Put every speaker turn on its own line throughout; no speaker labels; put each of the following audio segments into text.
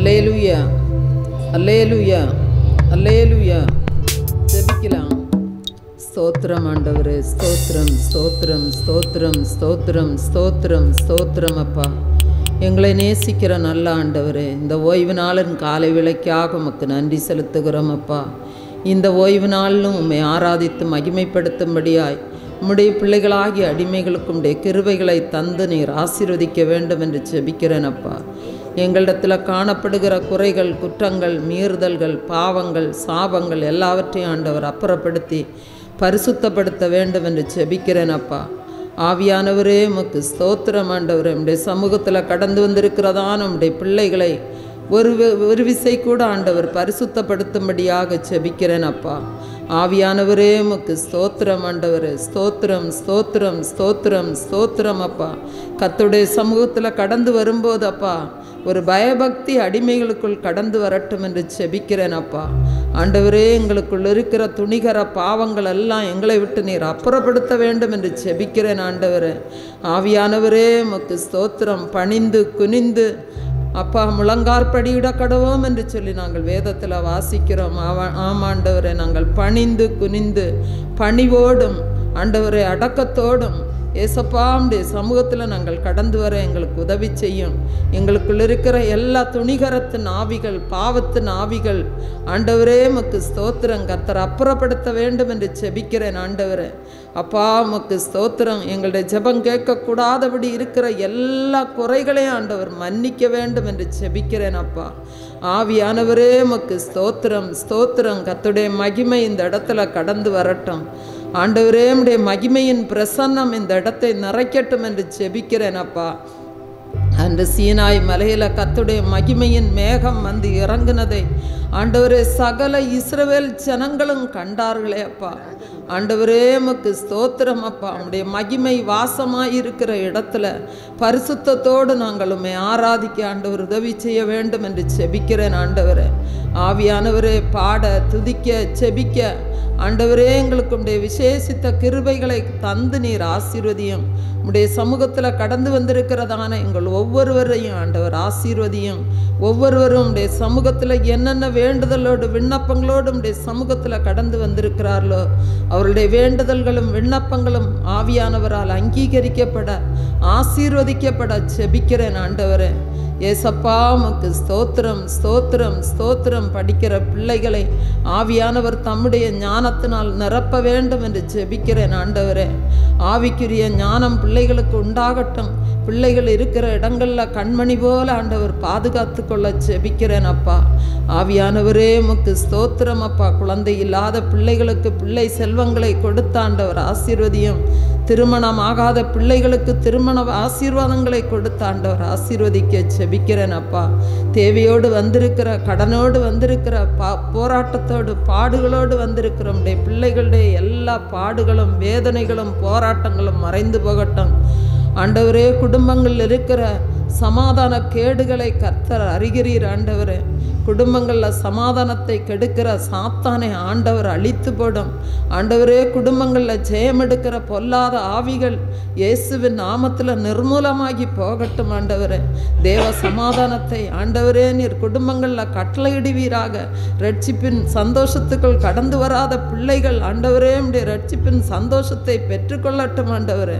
அல்லேலூயா, அல்லேலூயா, அல்லேலூயா. ஜெபிக்கலாம். ஸ்தோத்திரம் ஆண்டவரே, ஸ்தோத்திரம், ஸ்தோத்திரம், ஸ்தோத்திரம், ஸ்தோத்திரம், ஸ்தோத்திரம், ஸ்தோத்திரம். அப்பா, எங்களை நேசிக்கிற நல்ல ஆண்டவரே, இந்த ஓய்வு நாளின் காலை விளைக்காக உமக்கு நன்றி செலுத்துகிறோம். அப்பா, இந்த ஓய்வு நாளிலும் உம்மை ஆராதித்து மகிமைப்படுத்தும்படியாய் உம்முடைய பிள்ளைகளாகிய அடிமைகளுக்கு உம்முடைய கிருபைகளை தந்து நீர் ஆசீர்வதிக்க வேண்டும் என்று ஜெபிக்கிறேன். அப்பா, எங்களிடத்தில் காணப்படுகிற குறைகள், குற்றங்கள், மீறுதல்கள், பாவங்கள், சாபங்கள் எல்லாவற்றையும் ஆண்டவர் அப்புறப்படுத்தி பரிசுத்தப்படுத்த வேண்டும் என்று ஜெபிக்கிறேன். அப்பா, ஆவியானவரே உமக்கு ஸ்தோத்திரம் ஆண்டவரே. நம்முடைய சமூகத்தில் கடந்து வந்திருக்கிறதான நம்முடைய பிள்ளைகளை ஒரு விசை கூட ஆண்டவர் பரிசுத்தப்படுத்தும்படியாக ஜெபிக்கிறேன். அப்பா, ஆவியானவரே உமக்கு ஸ்தோத்திரம் ஆண்டவரே. ஸ்தோத்திரம், ஸ்தோத்திரம், ஸ்தோத்திரம், ஸ்தோத்திரம். அப்பா, கர்த்தருடைய சமூகத்தில் கடந்து வரும்போது அப்பா, ஒரு பயபக்தி அடிமைகளுக்குள் கடந்து வரட்டும் என்று ஜெபிக்கிறேன். அப்பா, ஆண்டவரே, எங்களுக்குள் இருக்கிற துணிகர பாவங்கள் எல்லாம் எங்களை விட்டு நீர் அப்புறப்படுத்த வேண்டும் என்று ஜெபிக்கிறேன். ஆண்டவரே, ஆவியானவரே உமக்கு ஸ்தோத்திரம். பணிந்து குனிந்து அப்பா முழங்காற்படியிட கடவோம் என்று சொல்லி நாங்கள் வேதத்தில் வாசிக்கிறோம். ஆமாண்டவரே, நாங்கள் பணிந்து குனிந்து பணிவோடும் ஆண்டவரே அடக்கத்தோடும் ஏசப்பா உம்முடைய சமூகத்தில் நாங்கள் கடந்து வர எங்களுக்கு உதவி செய்யும். எங்களுக்குள்ள இருக்கிற எல்லா துணிகரத்தின் ஆவிகள், பாவத்தின் ஆவிகள் ஆண்டவரே உமக்கு ஸ்தோத்திரம். கர்த்தர் அப்புறப்படுத்த வேண்டும் என்று ஜெபிக்கிறேன். ஆண்டவரே அப்பா உமக்கு ஸ்தோத்திரம். எங்களுடைய ஜெபம் கேட்கக்கூடாதபடி இருக்கிற எல்லா குறைகளையும் ஆண்டவர் மன்னிக்க வேண்டும் என்று ஜெபிக்கிறேன். அப்பா, ஆவியானவரே உமக்கு ஸ்தோத்திரம், ஸ்தோத்திரம். கர்த்தருடைய மகிமை இந்த இடத்துல கடந்து வரட்டும். ஆண்டவரே, உம்முடைய மகிமையின் பிரசன்னம் இந்த இடத்தை நிறைக்கட்டும் என்று ஜெபிக்கிறேன். அப்பா, அன்று சீனாய் மலையில் கர்த்தருடைய மகிமையின் மேகம் வந்து இறங்குனதை ஆண்டவரே சகல இஸ்ரவேல் ஜனங்களும் கண்டார்களே. அப்பா, ஆண்டவரே உமக்கு ஸ்தோத்திரம். அப்பா, உம்முடைய மகிமை வாசமாய் இருக்கிற இடத்துல பரிசுத்தத்தோடு நாங்கள் உம்மை ஆராதிக்க ஆண்டவர் உதவி செய்ய வேண்டும் என்று ஜெபிக்கிறேன். ஆண்டவரே, ஆவியானவரே, பாட, துதிக்க, ஜெபிக்க ஆண்டவரே எங்களுக்கு உம்முடைய விசேஷித்த கிருபைகளை தந்து நீர் ஆசீர்வதியும். உம்முடைய சமூகத்தில் கடந்து வந்திருக்கிறதான எங்கள் ஒவ்வொருவரையும் ஆண்டவர் ஆசீர்வதியும். ஒவ்வொருவரும் உம்முடைய சமூகத்தில் என்னென்ன வேண்டுதலோடு விண்ணப்பங்களோடு உம்முடைய சமூகத்தில் கடந்து வந்திருக்கிறார்களோ அவருடைய வேண்டுதல்களும் விண்ணப்பங்களும் ஆவியானவரால் அங்கீகரிக்கப்பட ஆசீர்வதிக்கப்பட ஜெபிக்கிறேன். ஆண்டவரே ஏசப்பா உமக்கு ஸ்தோத்திரம், ஸ்தோத்திரம், ஸ்தோத்திரம். படிக்கிற பிள்ளைகளை ஆவியானவர் தம்முடைய ஞானத்தினால் நிரப்ப வேண்டும் என்று ஜெபிக்கிறேன். ஆண்டவரே, ஆவிக்குரிய ஞானம் பிள்ளைகளுக்கு உண்டாகட்டும். பிள்ளைகள் இருக்கிற இடங்களில் கண்மணி போல ஆண்டவர் பாதுகாத்து கொள்ள ஜெபிக்கிறேன். அப்பா, ஆவியானவரே உமக்கு ஸ்தோத்திரம். அப்பா, குழந்தை இல்லாத பிள்ளைகளுக்கு பிள்ளை செல்வங்களை கொடுத்த ஆண்டவர் ஆசீர்வதியும். திருமணம் ஆகாத பிள்ளைகளுக்கு திருமண ஆசீர்வாதங்களை கொடுத்த ஆண்டவர் ஆசீர்வதிக்க ஜெபிக்கிறேன். அப்பா, தேவையோடு வந்திருக்கிற, கடனோடு வந்திருக்கிற, போராட்டத்தோடு பாடுகளோடு வந்திருக்கிற நம்முடைய பிள்ளைகளுடைய எல்லா பாடுகளும் வேதனைகளும் போராட்டங்களும் மறைந்து போகட்டும். ஆண்டவரே, குடும்பங்களில் இருக்கிற சமாதான கேடுகளை கர்த்தர் அறிகிறீர். ஆண்டவரே, குடும்பங்களில் சமாதானத்தை கெடுக்கிற சாத்தானை ஆண்டவர் அழித்து போடும். ஆண்டவரே, குடும்பங்களில் ஜெயமெடுக்கிற பொல்லாத ஆவிகள் இயேசுவின் நாமத்தில் நிர்மூலமாகி போகட்டும். ஆண்டவரே, தேவ சமாதானத்தை ஆண்டவரே நீர் குடும்பங்களில் கட்டளையிடுவீராக. ரட்சிப்பின் சந்தோஷத்துக்குள் கடந்து வராத பிள்ளைகள் ஆண்டவரே உம்முடைய ரட்சிப்பின் சந்தோஷத்தை பெற்றுக்கொள்ளட்டும். ஆண்டவரே,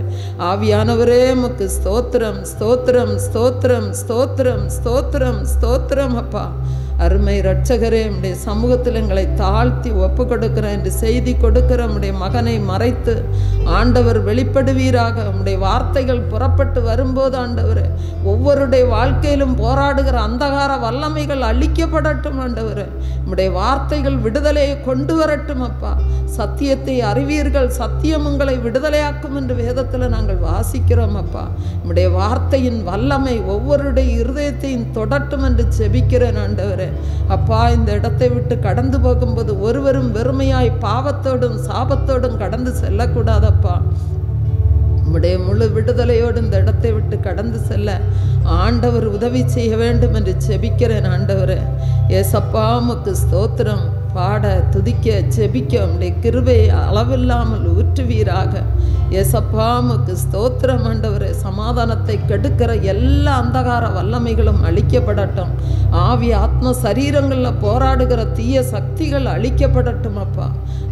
ஆவியானவரே உமக்கு ஸ்தோத்திரம், ஸ்தோத்திரம், ஸ்தோத்திரம், ஸ்தோத்திரம், ஸ்தோத்திரம், ஸ்தோத்திரம். அப்பா, அருமை இரட்சகரே, உம்முடைய சமூகத்தில் எங்களை தாழ்த்தி ஒப்பு கொடுக்கிற என்று செய்தி கொடுக்கிற உம்முடைய மகனை மறைத்து ஆண்டவர் வெளிப்படுவீராக. உம்முடைய வார்த்தைகள் புறப்பட்டு வரும்போது ஆண்டவரே ஒவ்வொருடைய வாழ்க்கையிலும் போராடுகிற அந்தகார வல்லமைகள் அழிக்கப்படட்டும். ஆண்டவரே, உம்முடைய வார்த்தைகள் விடுதலையை கொண்டு வரட்டும். அப்பா, சத்தியத்தை அறிவீர்கள், சத்தியம் உங்களை விடுதலையாக்கும் என்று வேதத்தில் நாங்கள் வாசிக்கிறோம். அப்பா, உம்முடைய வார்த்தையின் வல்லமை ஒவ்வொருடைய இருதயத்தையும் தொடட்டும் என்று ஜெபிக்கிறேன். ஆண்டவரே அப்பா, இந்த இடத்தை விட்டு கடந்து போகும்போது ஒருவரும் வெறுமையாய் பாவத்தோடும் சாபத்தோடும் கடந்து செல்லக்கூடாதப்பா. உம்முடைய முழு விடுதலையோடு இந்த இடத்தை விட்டு கடந்து செல்ல ஆண்டவர் உதவி செய்ய வேண்டும் என்று ஜெபிக்கிறேன். ஆண்டவரே ஏசப்பா உமக்கு ஸ்தோத்திரம். பாட, துதிக்க, ஜெபிக்க உம்முடைய கிருபையை அளவில்லாமல் ஊற்றுவீராக. ஏசப்பா உமக்கு ஸ்தோத்திரம் ஆண்டவரே. சமாதானத்தை கெடுக்கிற எல்லா அந்தகார வல்லமைகளும் அழிக்கப்படட்டும். ஆவி ஆத்ம சரீரங்களில் போராடுகிற தீய சக்திகள் அழிக்கப்படட்டும் அப்பா.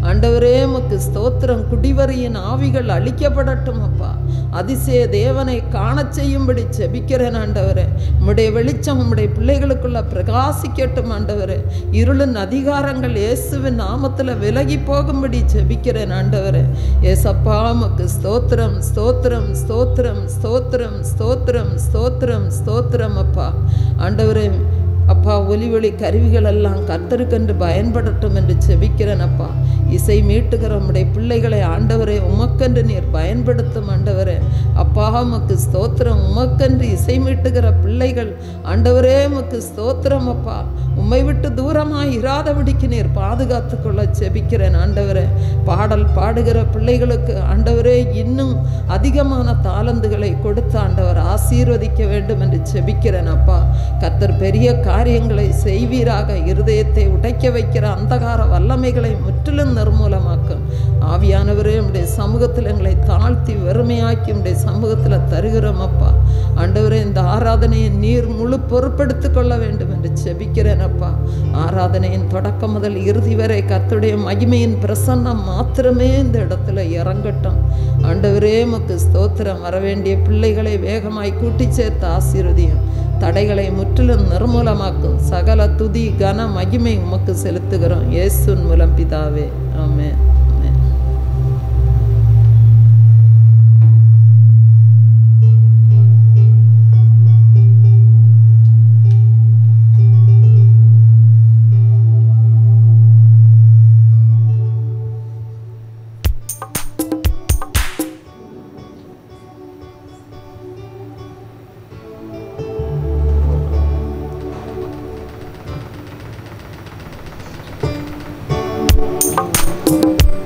ஆண்டவரே உமக்கு ஸ்தோத்திரம். குடிவரியின் ஆவிகள் அழிக்கப்படட்டும் அப்பா. அதிசய தேவனை காண செய்யும்படி செபிக்கிறேன் ஆண்டவரே. உம்முடைய வெளிச்சம் உம்முடைய பிள்ளைகளுக்குள்ள பிரகாசிக்கட்டும் ஆண்டவரே. இருளின் அதிகாரங்கள் இயேசுவின் நாமத்தில் விலகி போகும்படி செபிக்கிறேன் ஆண்டவரே. ஏசப்பா உமக்கு ஸ்தோத்திரம் ஸ்தோத்திரம் ஸ்தோத்திரம் ஸ்தோத்திரம் ஸ்தோத்திரம் ஸ்தோத்திரம் ஸ்தோத்திரம் அப்பா. ஆண்டவரே அப்பா, ஒலி கருவிகள் எல்லாம் கர்த்தருக்கென்று பயன்படட்டும் என்று செபிக்கிறேன் அப்பா. இசை மீட்டுகிற உம்முடைய பிள்ளைகளை ஆண்டவரே உமக்கென்று நீர் பயன்படுத்தும் ஆண்டவரே. அப்பா உமக்கு ஸ்தோத்திரம். உமக்கென்று இசை மீட்டுகிற பிள்ளைகள் ஆண்டவரே உமக்கு ஸ்தோத்திரம் அப்பா. உம்மை விட்டு தூரமாக இராதபடிக்கு நீர் பாதுகாத்து கொள்ள செபிக்கிறேன் ஆண்டவரே. பாடல் பாடுகிற பிள்ளைகளுக்கு ஆண்டவரே இன்னும் அதிகமான தாளந்துகளை கொடுத்து ஆண்டவர் ஆசீர்வதிக்க வேண்டும் என்று செபிக்கிறேன் அப்பா. கர்த்தர் பெரிய காரியங்களை செய்வீராக. இருதயத்தை உடைக்க வைக்கிற அந்தகார வல்லமைகளை முற்றிலும் நிர்மூலமாக்கும். ஆவியானவரே உம்முடைய சமூகத்தில் எங்களை தாழ்த்தி வெறுமையாக்கி உம்முடைய சமூகத்தில் தருகிறோம் அப்பா. ஆண்டவரே இந்த ஆராதனையை நீர் முழு பொறுப்பெடுத்து கொள்ள வேண்டும் என்று செபிக்கிறேன் அப்பா. ஆராதனையின் தொடக்கம் முதல் இறுதி வரை கர்த்தருடைய மகிமையின் பிரசன்னம் மாத்திரமே இந்த இடத்துல இறங்கட்டும். ஆண்டவரே உமக்கு ஸ்தோத்திரம். வரவேண்டிய பிள்ளைகளை வேகமாய் கூட்டி சேர்த்து ஆசீர்வதியும். தடைகளை முற்றிலும் நிர்மூலமாக்கும். சகல துதி கன மகிமை உமக்கு செலுத்துகிறோம் இயேசுவின் மூலம் பிதாவே. ஆமென்.
Thank you.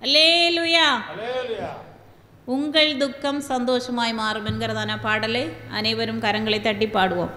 அல்லேலூயா. உங்கள் துக்கம் சந்தோஷமாய் மாறும் என்கிறதான பாடலை அனைவரும் கரங்களை தட்டி பாடுவோம்.